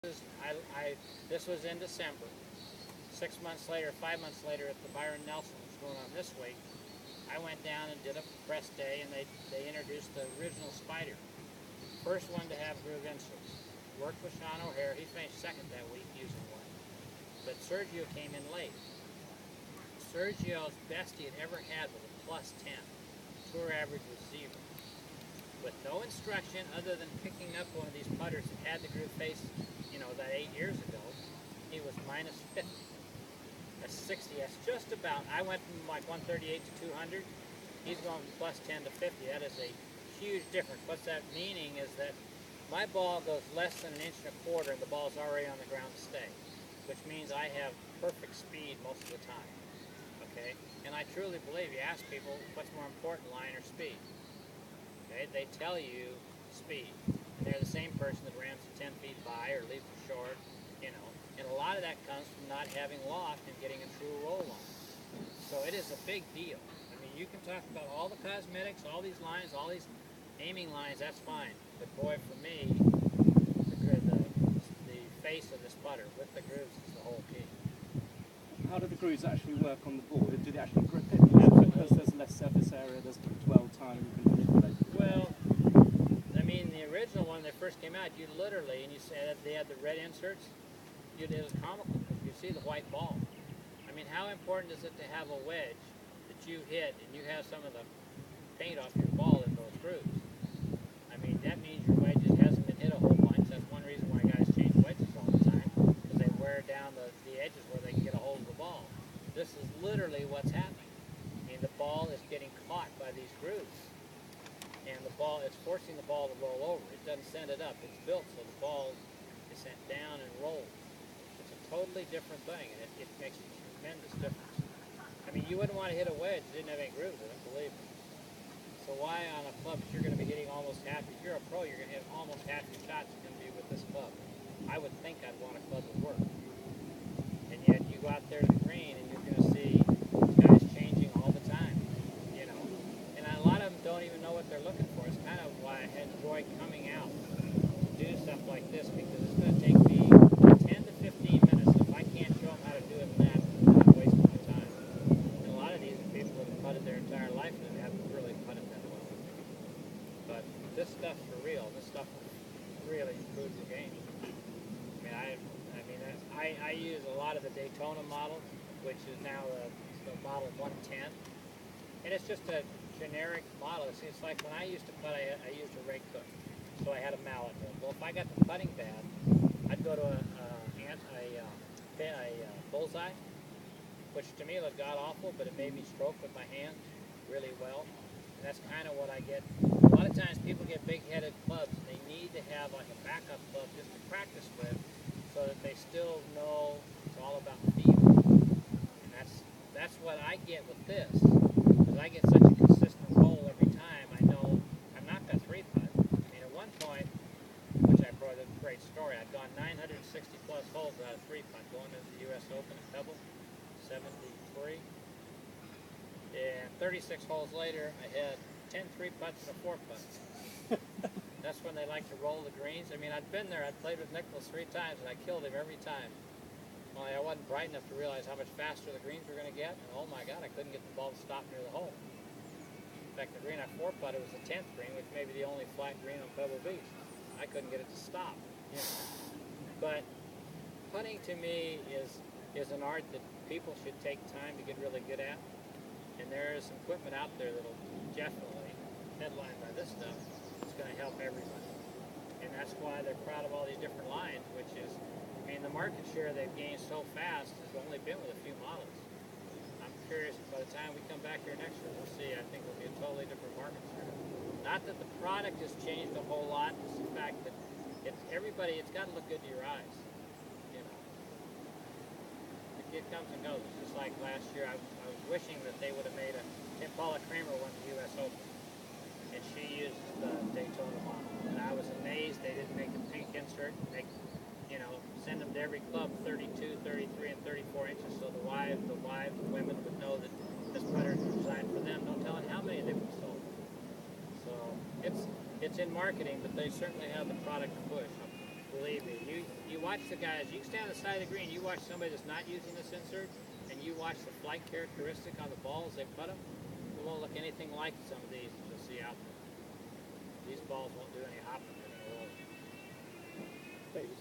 This was in December. 6 months later, 5 months later, at the Byron Nelson was going on this week, I went down and did a press day, and they introduced the original Spider. First one to have groove inserts. Worked with Sean O'Hare. He finished second that week using one. But Sergio came in late. Sergio's best he had ever had was a +10. Tour average was 0. With no instruction other than picking up one of these putters that had the groove face, that 8 years ago, he was -50. That's 60. That's just about. I went from like 138 to 200. He's going +10 to 50. That is a huge difference. What's that meaning is that my ball goes less than 1.25 inches and the ball's already on the ground to stay, which means I have perfect speed most of the time. Okay? And I truly believe, you ask people, what's more important, line or speed? Okay? They tell you speed. And they're the same person that rams it 10 feet by or leaves it short, And a lot of that comes from not having loft and getting a true roll on. So it is a big deal. I mean, you can talk about all the cosmetics, all these lines, all these aiming lines, that's fine. But boy, for me, the face of this putter with the grooves is the whole key. How do the grooves actually work on the board? Do they actually grip it? Because there's less surface area, there's dwell time, you can manipulate it. Well, I mean, the original one, when they first came out, you literally, and you said they had the red inserts, it was comical because you see the white ball. I mean, how important is it to have a wedge that you hit and you have some of the paint off your ball in those grooves? I mean, that means your wedge hasn't been hit a whole bunch. That's one reason why guys change wedges all the time, because they wear down the edges where they can get a hold of the ball. This is literally what's happening. I mean, the ball is getting caught by these grooves, and the ball is forcing the ball to roll over. It doesn't send it up. It's built so the ball is sent down and rolls. Totally different thing, and it makes a tremendous difference. I mean, you wouldn't want to hit a wedge that didn't have any grooves in it, believe me. So why on a club that you're going to be hitting almost half, if you're a pro, you're going to hit almost half your shots are going to be with this club. I would think I'd want a club that worked. And yet you go out there to the green and you're going to see guys changing all the time, And a lot of them don't even know what they're looking for. It's kind of why I enjoy coming out to do stuff like this, because it's going to take me 10 to 15 minutes. This stuff's for real. This stuff really improves the game. I use a lot of the Daytona model, which is now the model 110, and it's just a generic model. It's like when I used to putt, I used a rake hook, so I had a mallet hook. Well, if I got the putting bad, I'd go to a bullseye, which to me looked god awful, but it made me stroke with my hand really well. And that's kind of what I get. A lot of times people get big-headed clubs, and they need to have like a backup club just to practice with, so that they still know it's all about feel. And that's what I get with this, because I get such a consistent roll every time. I know I'm not going to 3-putt. I mean, at one point, which I brought a great story, I'd gone 960-plus holes out of 3-putt going into the U.S. Open at Pebble, 73. And 36 holes later, I had 10 3-putts and a 4-putt. That's when they like to roll the greens. I mean, I'd been there. I'd played with Nicklaus 3 times, and I killed him every time. Only I wasn't bright enough to realize how much faster the greens were going to get. And oh my God, I couldn't get the ball to stop near the hole. In fact, the green I 4-putted was the 10th green, which may be the only flat green on Pebble Beach. I couldn't get it to stop. But putting to me is an art that people should take time to get really good at. And there is some equipment out there that'll definitely, headlined by this stuff, it's going to help everybody. And that's why they're proud of all these different lines, which is, the market share they've gained so fast has only been with a few models. I'm curious, by the time we come back here next year, we'll see. I think it'll be a totally different market share. Not that the product has changed a whole lot, it's the fact that it's got to look good to your eyes. It comes and goes. Just like last year, I was wishing that they would have made Paula Kramer won the U.S. Open, and she used the Daytona model. And I was amazed they didn't make a pink insert. Send them to every club 32, 33, and 34 inches, so the women would know that this putter is designed for them. No telling how many they would have sold. So it's in marketing, but they certainly have the product to push. I'm believe me. You watch the guys. You can stand on the side of the green. You watch somebody that's not using this insert, and you watch the flight characteristic on the balls they put them. It won't look anything like some of these that you'll see out there. These balls won't do any hopping. They're gonna roll.